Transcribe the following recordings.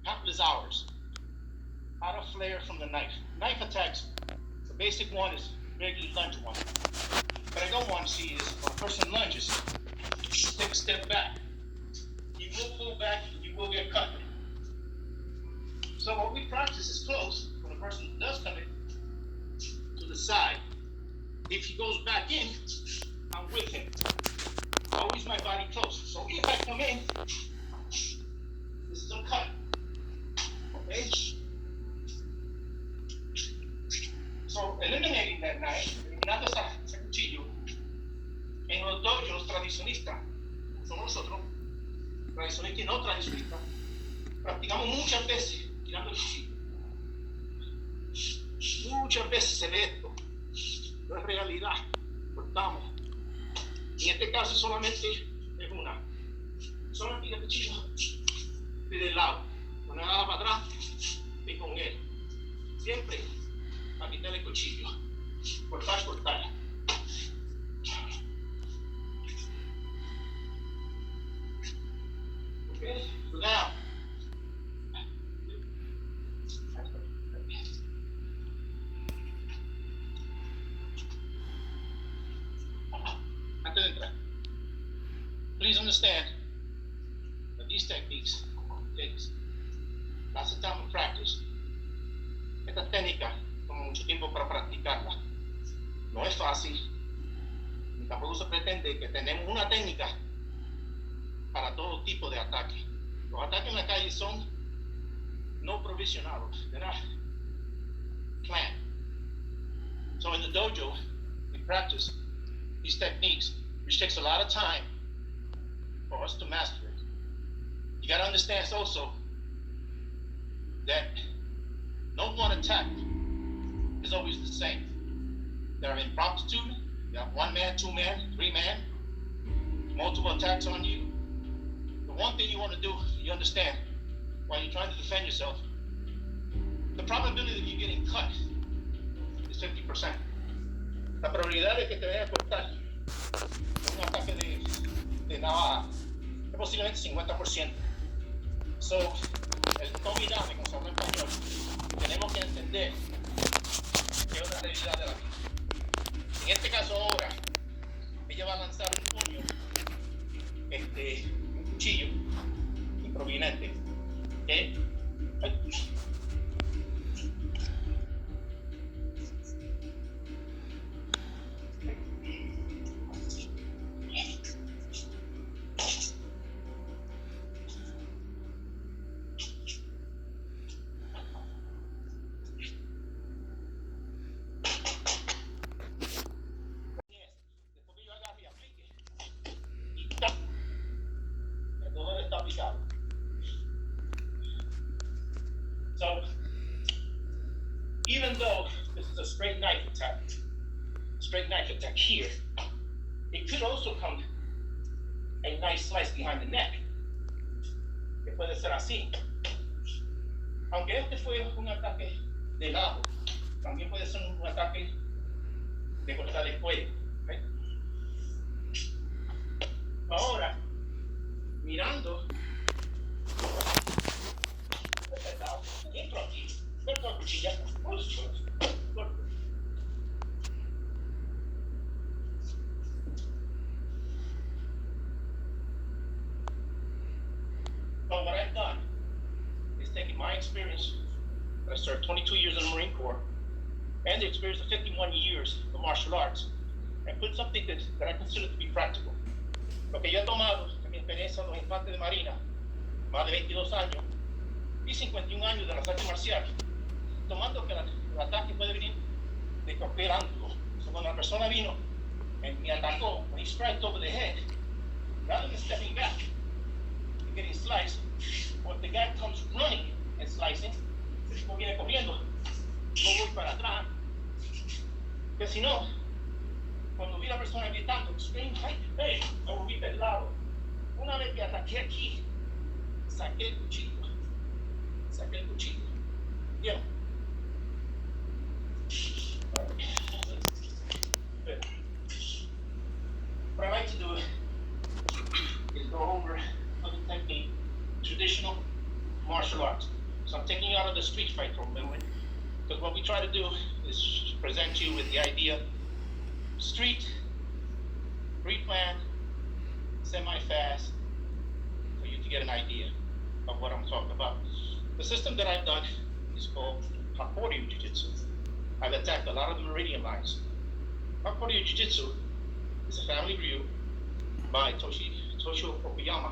countless hours. How to flare from the knife. Knife attacks, the basic one is regular lunge one. What I don't want to see is when a person lunges, take a step back. You will pull back, you will get cut. So what we practice is close. When a person does come in to the side, if he goes back in, I'm with him. Always my body close. So if I come in, this is a cut. Okay? So eliminating that knife, eliminando ese cuchillo, en los dojos tradicionistas, somos nosotros, tradicionistas y no tradicionistas, practicamos muchas veces tirando el cuchillo. Muchas veces se ve esto, no es realidad, cortamos. Y en este caso solamente es una. Solo tira el cuchillo de lado, no nada para atrás y con él. Siempre a quitar el cuchillo, cortar. Okay, so now, please understand that these techniques take lots of time to practice. Esta técnica toma mucho tiempo para practicarla. No es fácil, ni tampoco se pretende que tenemos una técnica para todo tipo de ataque. Los ataques en la calle son no provisionados, they're not planned. So in the dojo, we practice these techniques, which takes a lot of time for us to master it. You got to understand also that no one attack is always the same. There are impromptu, you have 1 man, 2 man, 3 man, multiple attacks on you. The one thing you want to do, you understand, while you're trying to defend yourself, the probability of you getting cut is 50%. La probabilidad de que te vaya a cortar un ataque de navaja es posiblemente 50%. So, el tome y dame, como se habla en español, tenemos que entender que es una realidad de la vida. En este caso ahora, ella va a lanzar un puño, un cuchillo improvidente. ¿Okay? So, even though this is a straight knife attack here, it could also come a nice slice behind the neck. Que puede ser así. Aunque este fue un ataque de lado, también puede ser un ataque de cortar el cuello. ¿Okay? Ahora, mirando, entro aquí, corto la cuchilla, corto. But what I've done is taking my experience. I served 22 years in the Marine Corps and the experience of 51 years of martial arts and put something that I consider to be practical. Lo que yo he tomado de mi experiencia en los infantes de Marina, más de 22 años, y 51 años de las artes marciales, tomando que el ataque puede venir de cualquier ángulo. So cuando la persona vino y me atacó, when he struck over the head, rather than stepping back and getting sliced, or if the guy comes running and slicing, el tipo viene corriendo, no voy para atrás, que si no, cuando vi a la persona gritando, scream, hey, me volví del lado. Una vez que ataqué aquí, saqué el cuchillo. Bien. What I like to do is go over another technique, traditional martial arts. taking you out of the street fight for a moment, because what we try to do is present you with the idea street, pre-planned, semi-fast, for you to get an idea of what I'm talking about. The system that I've done is called Hakkoryu Jujutsu. I've attacked a lot of the meridian lines. Hakkoryu Jujutsu is a family ryu by Toshio Okuyama,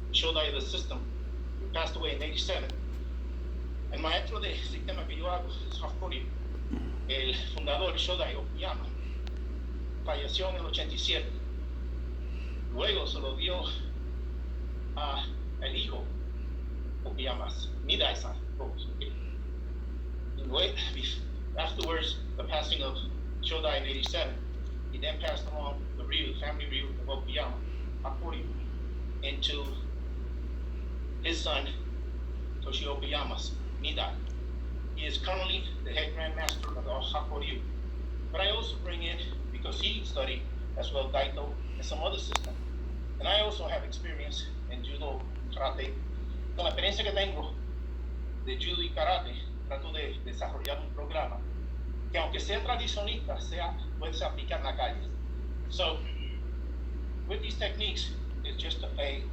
the Shodai of the system, who passed away in '87. El maestro de sistema que yo hago es Hakkoryu. El fundador Shodai Okuyama falleció en el '87. Luego se lo dio a el hijo Okuyama, Midai-san. Afterwards, the passing of Shodai in '87, he then passed along the ryu, family ryu of Okuyama, Hakkoryu, into his son, Toshio Okuyama's Midai. He is currently the head grandmaster of the Hakkoryu. But I also bring in, because he studied as well Daito and some other system, and I also have experience in judo, karate. Con la experiencia que tengo de judo y karate, trato de desarrollar un programa que, aunque sea tradicionista, puede ser aplicar en la calle. So, with these techniques, it's just a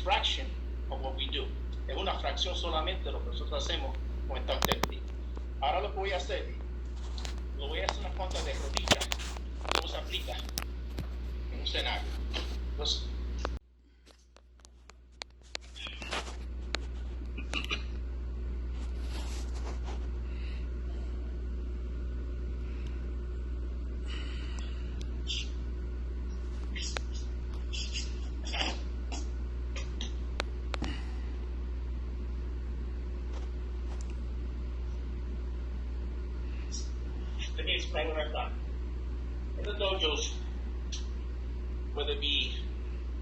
fraction of what we do. Es una fracción solamente de lo que nosotros hacemos con esta técnica. Ahora lo que voy a hacer, lo voy a hacer unas cuantas de rodillas, cómo se aplica en un escenario. Entonces, let me explain what I've done. In the dojos, whether it be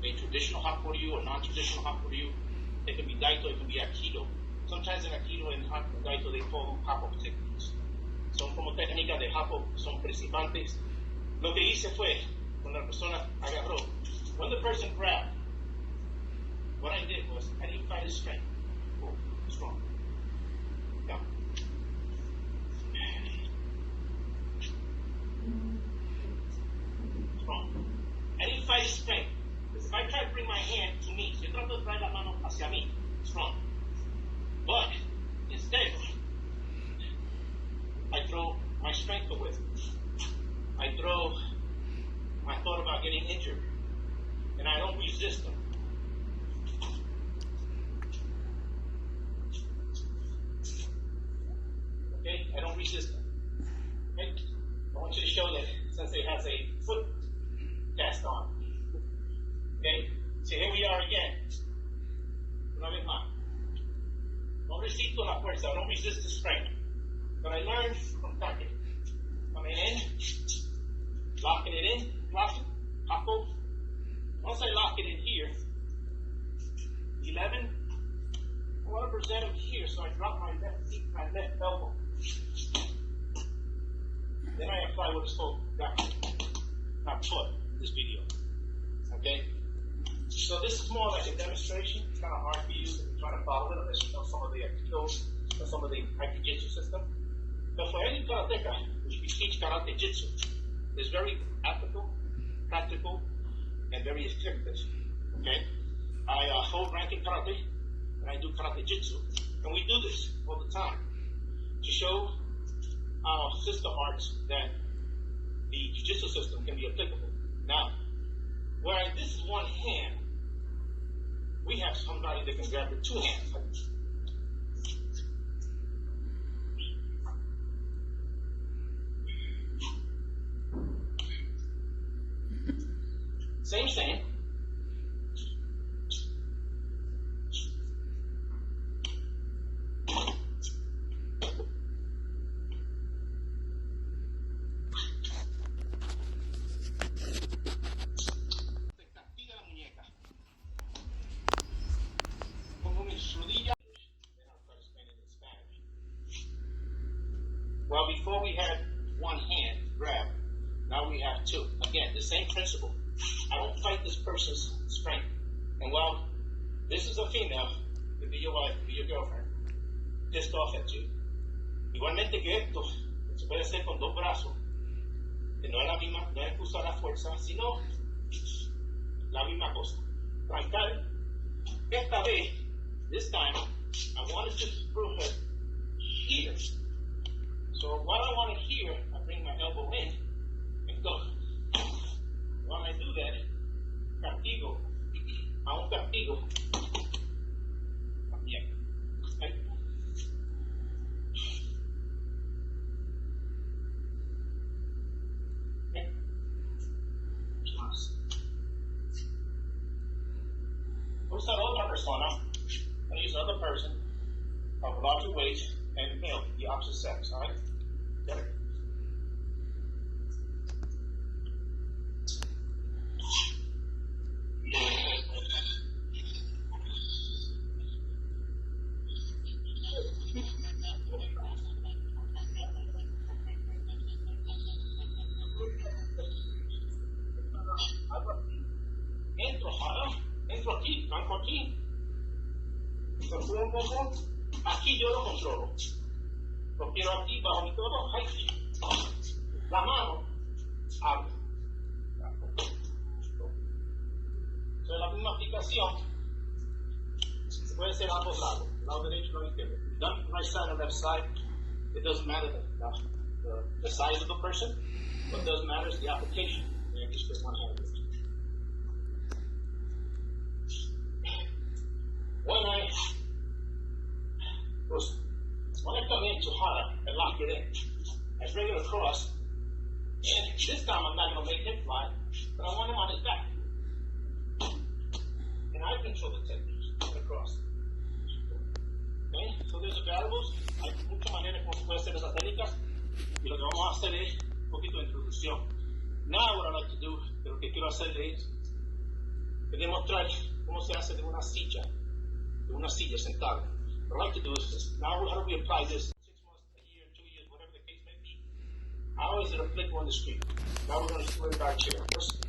a traditional Hakkoryu or non-traditional Hakkoryu, it can be Daito, it can be Aikido. Sometimes in Aikido and Daito they call them Hakko techniques. Son como técnicas de Hakko, son principantes. Lo que hice fue, cuando la persona agarró, when the person grabbed, what I did was, I didn't fight his strength. Oh, strong. Down. I didn't fight his strength. Because if I try to bring my hand to me, yo trato de traer la mano hacia mí, strong. But instead, I throw my strength away. I throw my thought about getting injured. And I don't resist them. Okay? I don't resist them. Okay? I want you to show that Sensei has a foot cast on. Okay? So here we are again. Una vez más. No resisto la fuerza, don't resist the strength. But I learned from Take. Coming in, locking it in, locking, Hakko. Once I lock it in here, 11, I want to present him here, so I drop my left elbow. Then I apply what is called not foot in this video. Okay? So this is more like a demonstration. It's kind of hard for you if you're trying to follow it unless you know some of the Aikidos or some of the Jujutsu system. But for any karateka, which we teach karate jitsu, it's very ethical, practical, and very effective. Okay? I hold rank in karate, and I do karate jitsu. And we do this all the time to show our sister arts that the jiu-jitsu system can be applicable. Now, whereas this is one hand, we have somebody that can grab with two hands. Same. Well, before we had one hand grab, now we have two. Again, the same principle. I don't fight this person's strength. And while this is a female, could be your wife, could be your girlfriend, esto afecte. Igualmente que esto se puede hacer con dos brazos, que no es la misma, no es usar la fuerza, sino la misma cosa. Trancar. Esta vez, this time, I wanted to screw her here. So what I want to here, I bring my elbow in and go. When I do that, castigo, a un castigo. También. Okay. Okay. Use otra persona, I use another person of larger weight and male, the opposite sex, all right? Okay. Entro aquí, banco aquí, controlo un poco, aquí yo lo controlo, lo quiero aquí bajo mi codo, aquí, la mano, abro, entonces la misma aplicación se puede hacer a ambos lados, lado derecho y lado izquierdo, done right side or left side, it doesn't matter the size of the person, what does matter is the application, and just put one hand. When I come in too hard, I lock it in. I bring it across, and this time I'm not going to make him fly, but I want him on his back. And I control the technique across. Okay, so there's the variables. Hay muchas maneras como se puede hacer esas técnicas, y lo que vamos a hacer es un poquito de introducción. Now what I like to do, que lo que quiero hacer es demostrar cómo se hace de una silla sentada. What I like to do is this. Now, how do we apply this? 6 months, a year, 2 years, whatever the case may be. How is it applicable on the street? Now we're going to split our chair. First.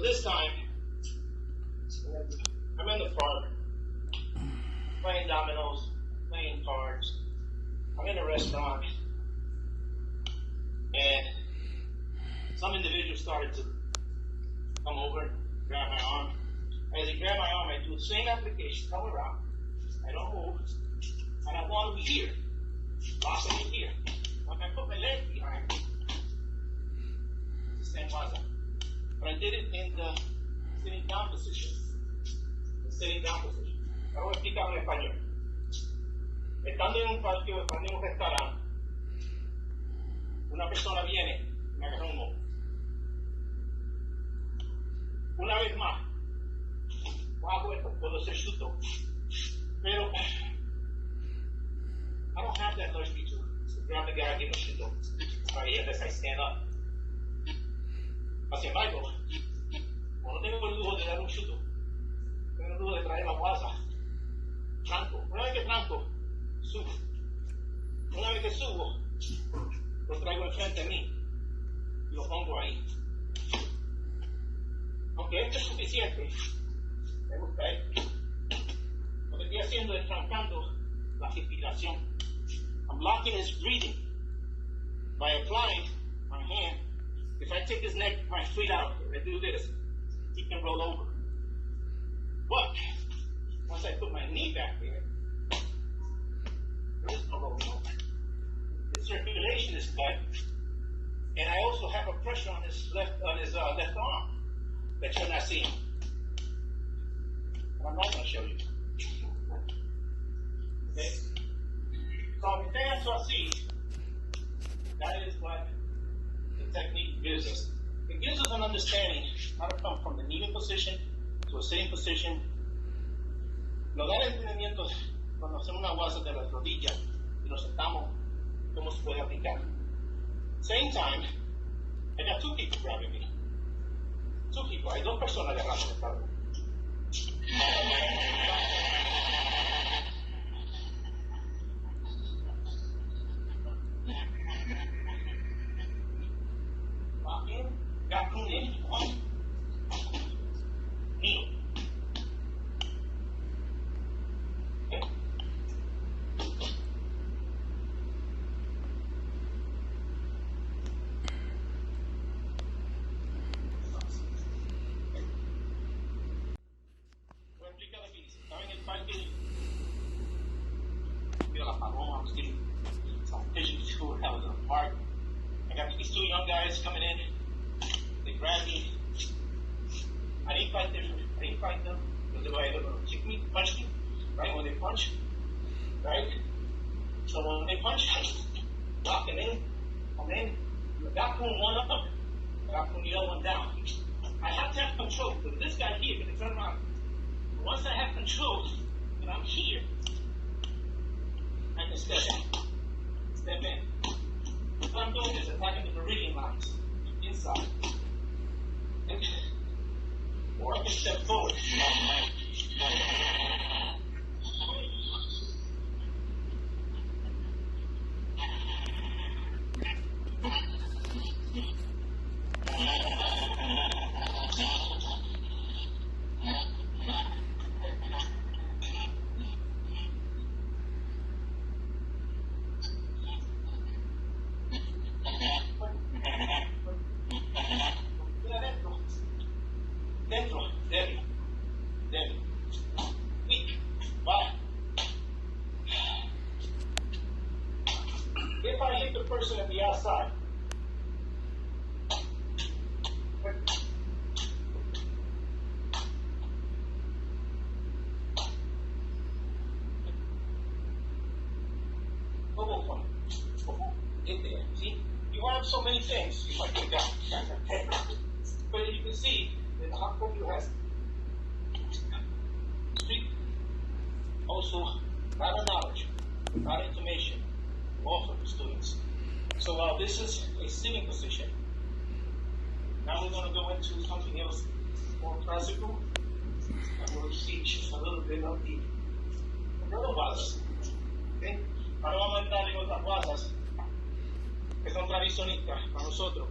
This time, I'm in the park, playing dominoes, playing cards. I'm in a restaurant, and some individual started to come over, grab my arm. As he grabbed my arm, I do the same application, come around, I don't move, and I want to be here, locking me here. Like I put my leg behind me, it's the same waza. But I did it in the sitting down position. The sitting down position. Ahora voy a explicarlo en español. Estando en un parque o estando en un restaurante, una persona viene y me agarra un ojo. Una vez más, hago esto, puedo ser chuto. Pero I don't have that luxury to grab the guy and give him a chuto. Right here, unless I stand up. Sin embargo, como no tengo el lujo de dar un chuto, tengo el lujo de traer la guasa, franco. Una vez que franco, subo. Una vez que subo, lo traigo enfrente de mí y lo pongo ahí. Aunque esto es suficiente, me gusta esto. Lo que estoy haciendo es trancando la respiración. I'm locking his breathing by applying my hand. If I take his neck, my feet out, I do this, he can roll over. But once I put my knee back there, there is no rolling over. The circulation is cut, and I also have a pressure on his left arm that you're not seeing. And I'm not going to show you. Okay? So if that's what I see, that is what technique gives us. It gives us an understanding how to come from the kneeling position to a sitting position. Nos da el entendimiento cuando hacemos una guasa de las rodillas y nos sentamos, cómo se puede aplicar. Same time, I got two people grabbing me. Two people, hay dos personas agarrando el carro. Lock in, got pulled in, one, kneel. Okay. I got these two young guys coming in. They grabbed me. I didn't fight them. Because they were kick me, punch me, right? When they punch, right? So when they punch, lock them in, come in. Got pulled one up, got pulled the other one down. I have to have control because this guy here can turn around. Once I have control, and I'm here, I can step in. What I'm doing is attacking the meridian lines inside. Or I can step forward. If I hit the person at the outside, get there. See, you have so many things you might get down. But you can see that Hakkoryu has street, also a lot of knowledge, a lot of information to offer the students. So while this is a sitting position, now we're going to go into something else more classical, and we'll teach a little bit of the umbrella wazas. Okay? Ahora vamos a entrar en otras wazas que son tradicionistas para nosotros,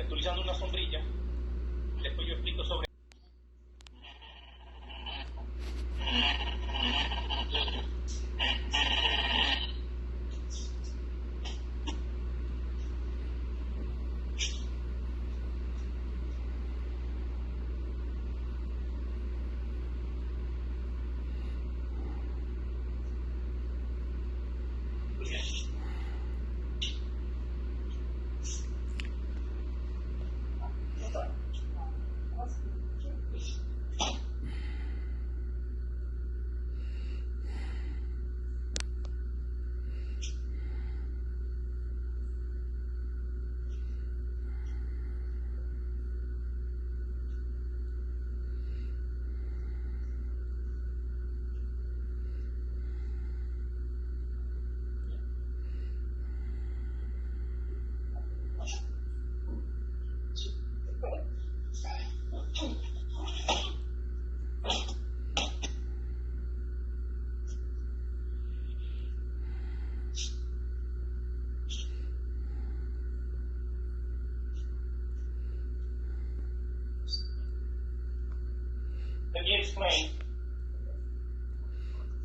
utilizando una sombrilla. Después yo explico sobre.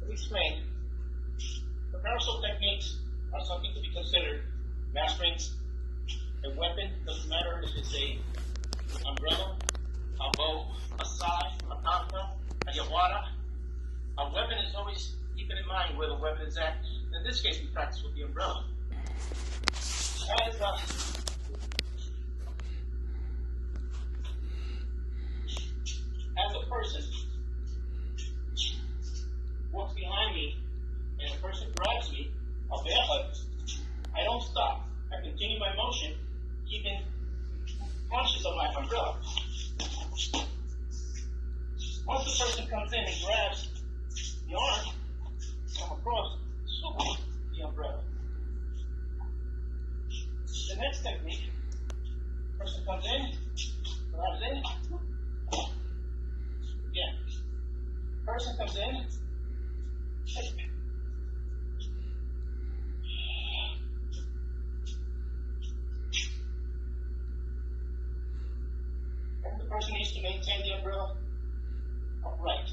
Let me explain. The parasol techniques are something to be considered. Mastering a weapon, doesn't matter if it's a umbrella, a bow, a sai, a tanka, a yawara. A weapon is always keeping in mind where the weapon is at. In this case, we practice with the umbrella. As a person walks behind me and a person grabs me, I don't stop. I continue my motion, keeping conscious of my umbrella. Once the person comes in and grabs the arm, come across, swoop the umbrella. The next technique, person comes in, grabs comes in. And the person needs to maintain the umbrella upright.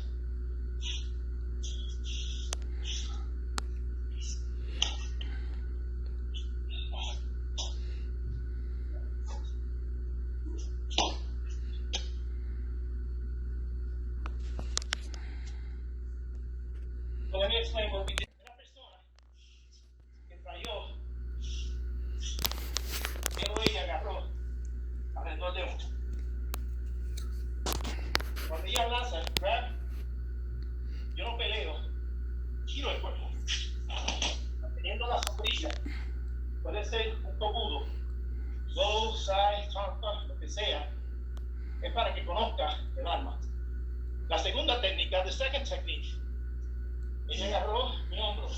So let me explain what we did. Una persona que trayó, pero ella agarró alrededor de uno. Cuando ella lanza, grab, yo no peleo, giro el cuerpo. Teniendo la sombrilla, puede ser un cobudo, low, side, tonka, lo que sea, es para que conozca el arma. La segunda técnica, the second technique, ella agarró mi hombro.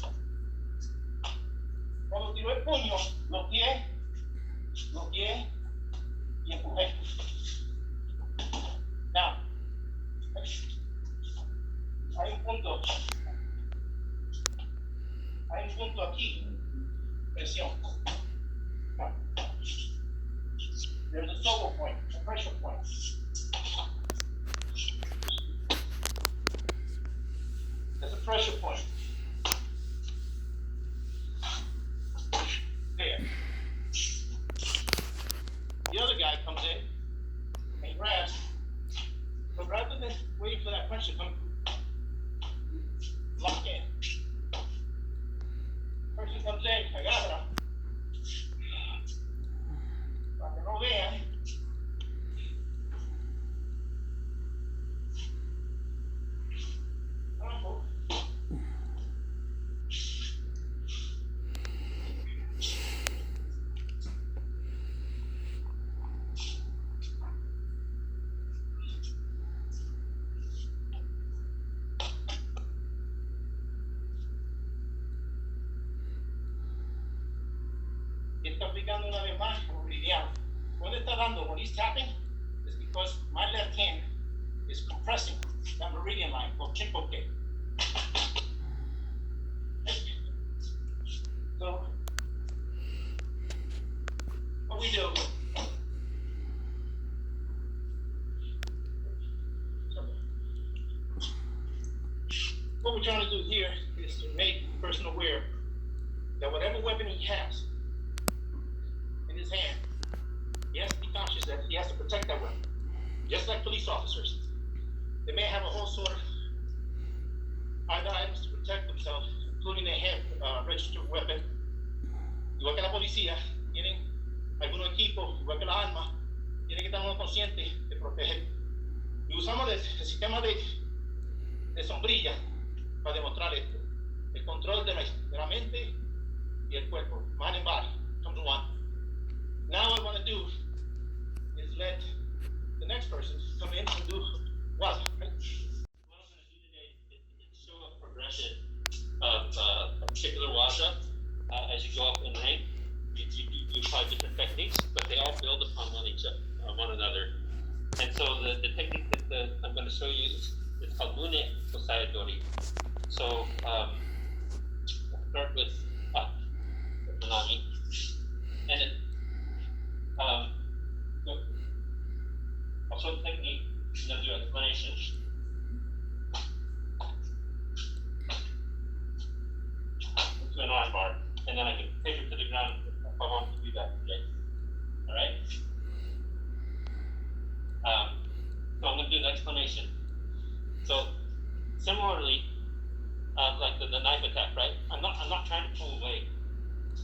Cuando tiró el puño, lo tiré y empujé. Now, hay un punto aquí, presión. Now, there's a solo point, a pressure point. There's a pressure point. There. The other guy comes in and grabs, but rather than waiting for that pressure to come, lock in. Person comes in, agarra, para que no vean. Está aplicando una vez más como meridiano. Cuando está dando, when he's tapping, it's because my left hand is compressing that meridian line called chinpoke. So, what we do, what we're trying to do here is to make the person aware that whatever weapon he has in his hand, he has to be conscious that he has to protect that weapon. Just like police officers. They may have a whole sort of items to protect themselves, including a hand registered weapon. Igual que la policía, tienen algunos equipos, igual que las armas, tienen que estar uno consciente de proteger. Y usamos el sistema de sombrilla para demostrar esto. El control de la mente y el cuerpo. Mind and body comes in one. Now what I want to do is let the next person come in and do Waza. Right? What I'm going to do today is show a progression of a particular Waza. As you go up in rank, you try different techniques, but they all build upon one another. And so the technique that I'm going to show you is called Mune Kosai-dori. So I'll start with Nanami. And it, I'll show the technique and then do explanation. To an arm bar, and then I can take it to the ground if I want to do that today. Alright? So I'm going to do the explanation. So, similarly, like the knife attack, right? I'm not trying to pull away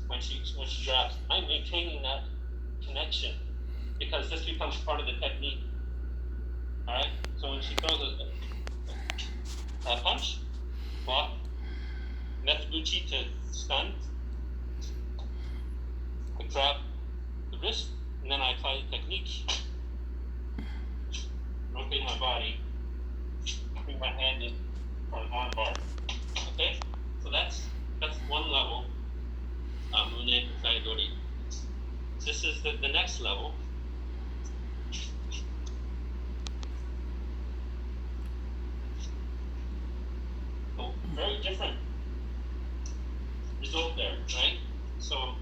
when she grabs. I'm maintaining that connection because this becomes part of the technique. Alright? So when she throws a punch, block, Metsubuchi to stun, I grab the wrist, and then I apply the technique. Rotate my body, bring my hand in for an arm bar. Okay? So that's one level, Mune Kosai-dori. This is the next level. very different result there, right? So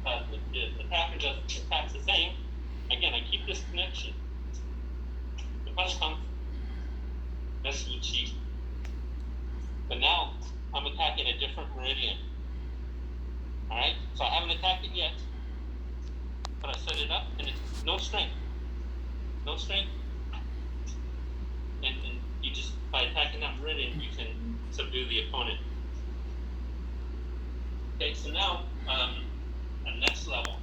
the attacker attacks the same. Again, I keep this connection. The punch comes, that's the Chief. But now I'm attacking a different meridian. Alright? So I haven't attacked it yet. But I set it up and it's no strength. No strength. And you just, by attacking that meridian, you can subdue the opponent. Okay, so now, our next level.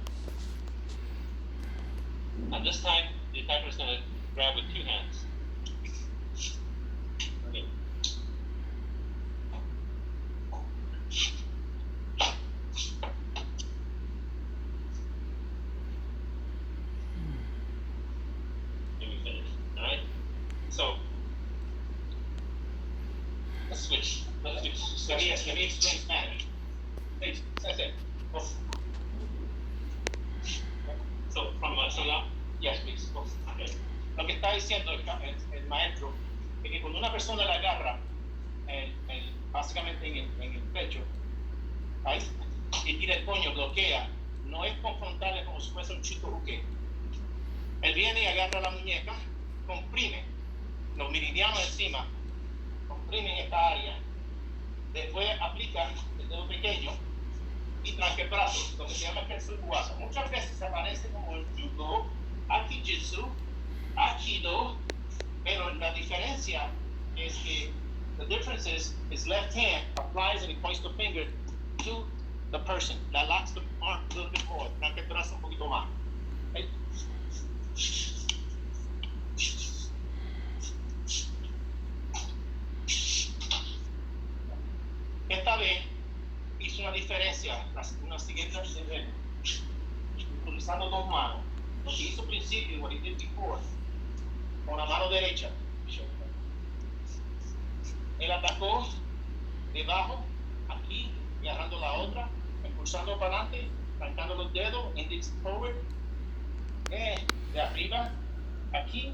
Now this time, the attacker is going to grab with 2 hands. Okay. Let me finish. All right. So let's switch. Let me explain Spanish. Please, that's it. So now, yes, please. Okay. Lo que está diciendo el maestro es que cuando una persona la agarra básicamente en el pecho, ¿right? Y tira el puño, bloquea, no es confrontarle como si fuese un chico buque. Él viene y agarra la muñeca, comprime los meridianos encima, comprime esta área, después aplica el dedo pequeño y tranca el brazo, lo que se llama Hakkoryu Wazas. Muchas veces se aparece como el judo, jiu-jitsu, aikido, pero la diferencia es que the difference is his left hand applies and he points the finger to the person. That locks the arm a little bit more, tranca el brazo un poquito más. Okay? Esta vez hizo una diferencia, una siguiente nivel, utilizando 2 manos. Lo que hizo al principio, what he did before, con la mano derecha. Él atacó debajo, aquí, y agarrando la otra, impulsando para adelante, trancando los dedos, index forward, de arriba, aquí,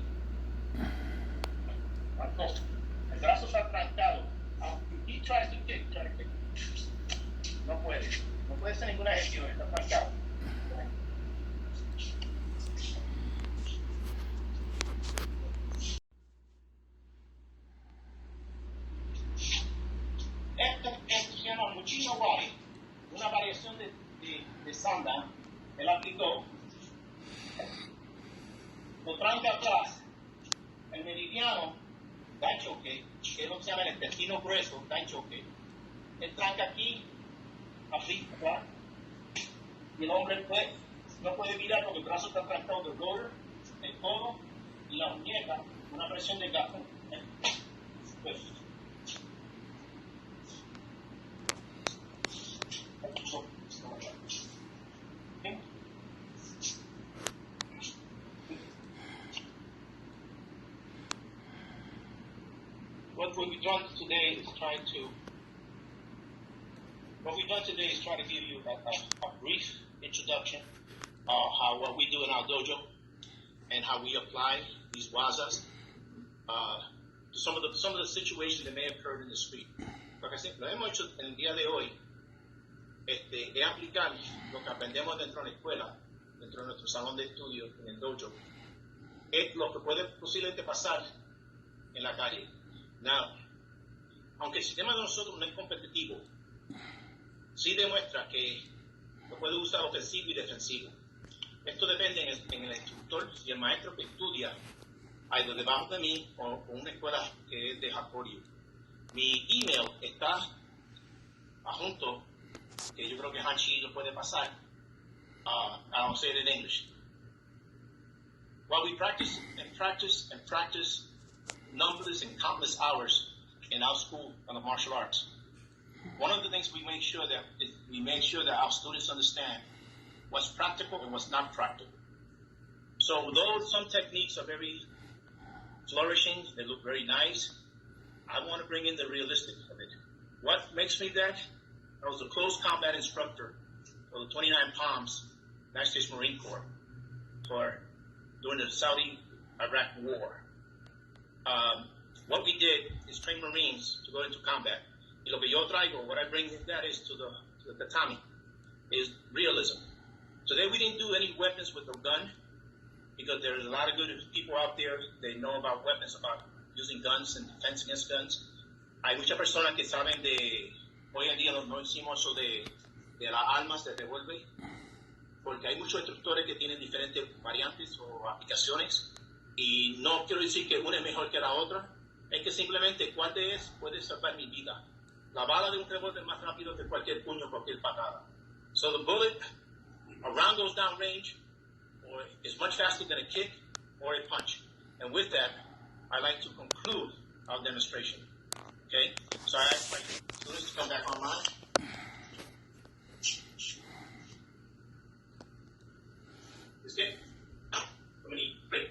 trancó. El brazo está trancado. He tries to kick, no puede hacer ningún ejercicio, está trancado. Esto se llama Muchino Wari, una variación de Sanda. Él aplicó, lo tranca atrás, el meridiano da choque, que es lo que se llama el intestino grueso, da choque. Él tranca aquí, aplica, y el hombre no puede mirar porque el brazo está trancado del roller, el codo y la muñeca, una presión de gato. Pues, What we've done today is try to give you a brief introduction of what we do in our dojo and how we apply these wazas to some of the situations that may have occurred in the street. Porque así, lo hemos hecho en el día de hoy, es aplicar lo que aprendemos dentro de la escuela, dentro de nuestro salón de estudio, en el dojo, es lo que puede posiblemente pasar en la calle. Now, aunque el sistema de nosotros no es competitivo, sí demuestra que lo puede usar ofensivo y defensivo. Esto depende en el instructor y el maestro que estudia ahí debajo de mí o una escuela que es de Hakkoryu. Mi email está adjunto, que yo creo que Hanchi lo puede pasar. I'll say it in English. While we practice numberless and countless hours in our school on the martial arts, one of the things we make sure that our students understand what's practical and what's not practical. So though some techniques are very flourishing, they look very nice, I want to bring in the realistic of it. What makes me that? I was a close combat instructor for the 29 Palms United States Marine Corps during the Saudi-Iraq War. What we did is train Marines to go into combat. Y lo que yo traigo, what I bring that is to the tatami, is realism. Today we didn't do any weapons with the gun, because there's a lot of good people out there, they know about weapons, about using guns and defense against guns. Hay muchas personas que saben de, hoy en día no hicimos eso de las armas de revólver, porque hay muchos instructores que tienen diferentes variantes o aplicaciones, y no quiero decir que una es mejor que la otra, es que simplemente cuál de ellas puede salvar mi vida. La bala de un revólver es más rápido que cualquier puño, cualquier patada. So the bullet, a round goes down range, or is much faster than a kick or a punch. And with that, I like to conclude our demonstration. Okay? So I ask my students to come back online. Is it? How many? Great.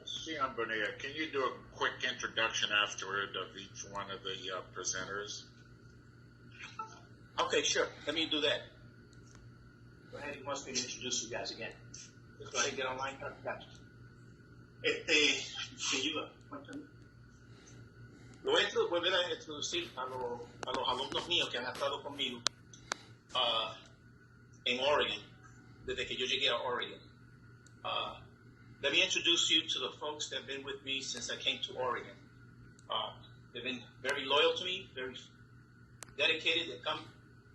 Shihan Bonilla, can you do a quick introduction afterward of each one of the presenters? Okay, sure. Let me do that. Go ahead. He wants me to introduce you guys again. Let's go ahead and get online. Gotcha. ¿Me ayuda? Lo voy a volver a introducir a los alumnos míos que han estado conmigo en Oregon, desde que yo llegué a Oregon. Let me introduce you to the folks that have been with me since I came to Oregon. They've been very loyal to me, very dedicated. They come,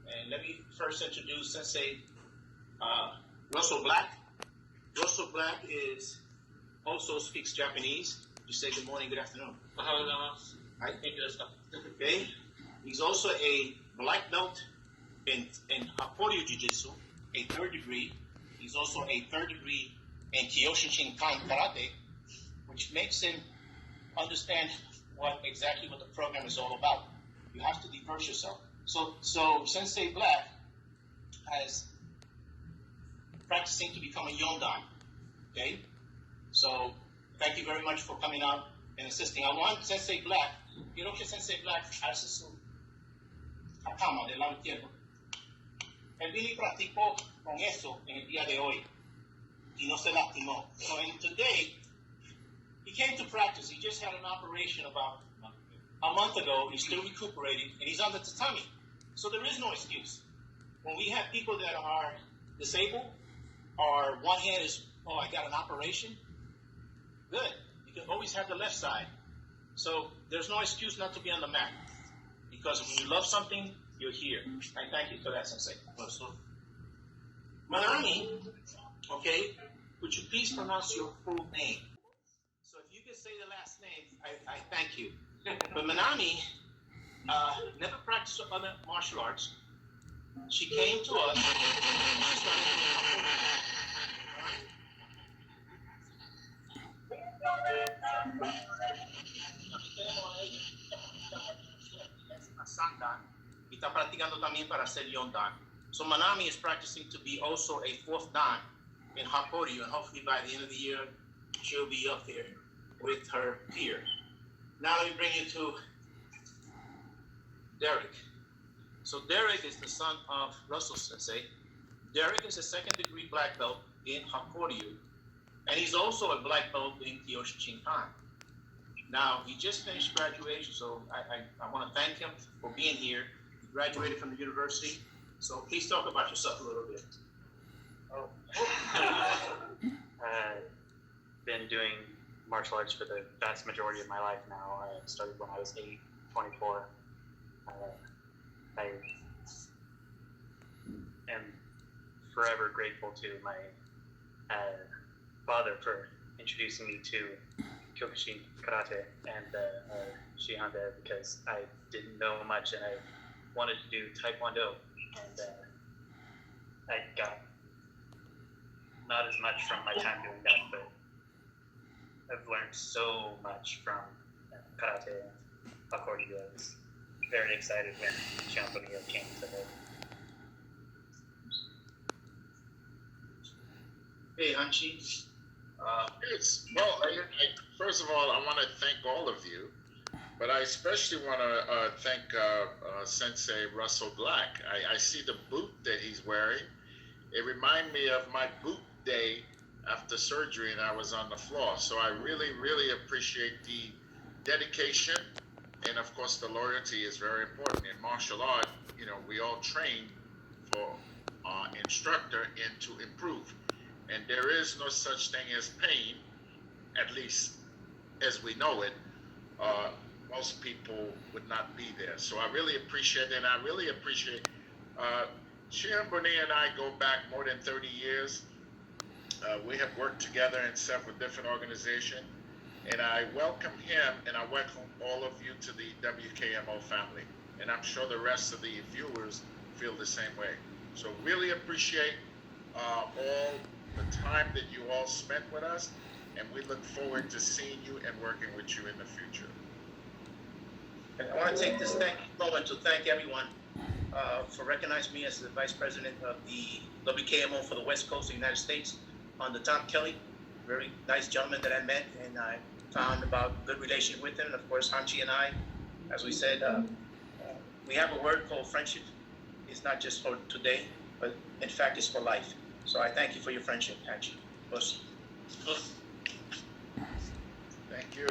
and let me first introduce Sensei Russell Black. Russell Black also speaks Japanese. You say good morning, good afternoon. I think that's okay. He's also a black belt in Hakkoryu Jujutsu, a third degree. He's also a third degree in Kyoshin Karate, which makes him understand exactly what the program is all about. You have to diverse yourself. So Sensei Black has practicing to become a Yondan. Okay? So thank you very much for coming out and assisting. I want Sensei Black, quiero que Sensei Black alce su hakama del lado izquierdo. El Billy practicó con eso en el día de hoy y no se lastimó. So today, he came to practice. He just had an operation about a month ago. He's still recuperating, and he's on the tatami. So there is no excuse. When we have people that are disabled, or one hand is, I got an operation, good. You can always have the left side. So there's no excuse not to be on the mat. Because when you love something, you're here. I thank you for that, Sensei. Manami, okay, would you please pronounce your full name? So if you can say the last name, I thank you. But Manami never practiced other martial arts. She came to us. She started Sandan y está practicando también para ser Yondan. So Manami is practicing to be also a fourth Dan in Hakkoryu, and hopefully by the end of the year, she'll be up there with her peer. Now let me bring you to Derek. So Derek is the son of Russell Sensei. Derek is a second degree black belt in Hakkoryu, and he's also a black belt in Kyoshin Shinkan. Now, he just finished graduation, so I want to thank him for being here. He graduated from the university, so please talk about yourself a little bit. Been doing martial arts for the vast majority of my life now. I started when I was 24. I am forever grateful to my father for introducing me to Kyokushin Karate and Shihan because I didn't know much and I wanted to do Taekwondo, and I got not as much from my time doing that, but I've learned so much from Karate and Hakkoryu. I was very excited when Shihan Bonilla came to the. Hey, Hanchi. First of all, I want to thank all of you, but I especially want to thank Sensei Russell Black. I see the boot that he's wearing. It reminds me of my boot day after surgery and I was on the floor. So I really, really appreciate the dedication, and of course the loyalty is very important. In martial art, you know, we all train for our instructor and to improve. And there is no such thing as pain, at least as we know it. Most people would not be there. So I really appreciate it, and I really appreciate Shihan, Bonilla, and I go back more than 30 years. We have worked together in several different organizations, and I welcome him and I welcome all of you to the WKMO family. And I'm sure the rest of the viewers feel the same way. So really appreciate all the time that you all spent with us, and we look forward to seeing you and working with you in the future. And I want to take this moment to thank everyone for recognizing me as the Vice President of the WKMO for the West Coast of the United States under Tom Kelly. Very nice gentleman that I met, and I found about a good relationship with him. And of course, Hanchi and I, as we said, we have a word called friendship. It's not just for today, but in fact, it's for life. So I thank you for your friendship, Hanchi. Thank you.